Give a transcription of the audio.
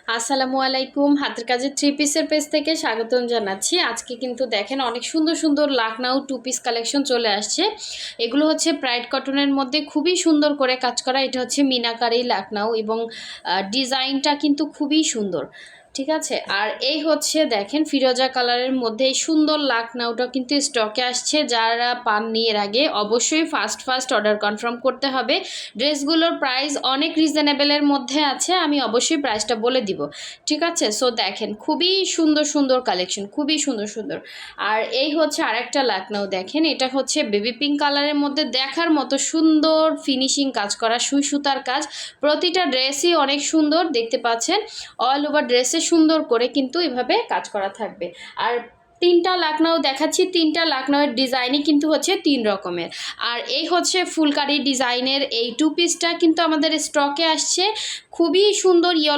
আসসালামু আলাইকুম। হাতের কাজের থ্রি পিসের পেজ থেকে স্বাগতম জানাচ্ছি। আজকে কিন্তু দেখেন অনেক সুন্দর সুন্দর লাখনাউ টু পিস কালেকশন চলে আসছে। এগুলো হচ্ছে প্রাইড কটনের মধ্যে খুবই সুন্দর করে কাজ করা। এটা হচ্ছে মিনাকারি লাখনাউ এবং ডিজাইনটা কিন্তু খুবই সুন্দর, ঠিক আছে। আর এই হচ্ছে দেখেন ফিরোজা কালারের মধ্যে এই সুন্দর লাখনাউটা কিন্তু স্টকে আসছে। যারা পাননি এর আগে অবশ্যই ফার্স্ট অর্ডার কনফার্ম করতে হবে। ড্রেসগুলোর প্রাইস অনেক রিজনেবলের মধ্যে আছে, আমি অবশ্যই প্রাইসটা বলে দিব, ঠিক আছে। সো দেখেন খুবই সুন্দর সুন্দর কালেকশন, খুবই সুন্দর সুন্দর। আর এই হচ্ছে আরেকটা লাখনাউ, দেখেন এটা হচ্ছে বেবি পিঙ্ক কালারের মধ্যে দেখার মতো সুন্দর ফিনিশিং কাজ করা, সুই সুতার কাজ। প্রতিটা ড্রেসই অনেক সুন্দর দেখতে পাচ্ছেন, অল ওভার ড্রেসে সুন্দর করে কিন্তু এভাবে কাজ করা থাকবে। আর তিনটা লাখনাউ দেখাচ্ছি, তিনটা লাখনাউয়ের ডিজাইনই কিন্তু হচ্ছে তিন রকমের। আর এই হচ্ছে ফুলকারি ডিজাইনের এই টু পিসটা কিন্তু আমাদের স্টকে আসছে, খুবই সুন্দর ইয়েলো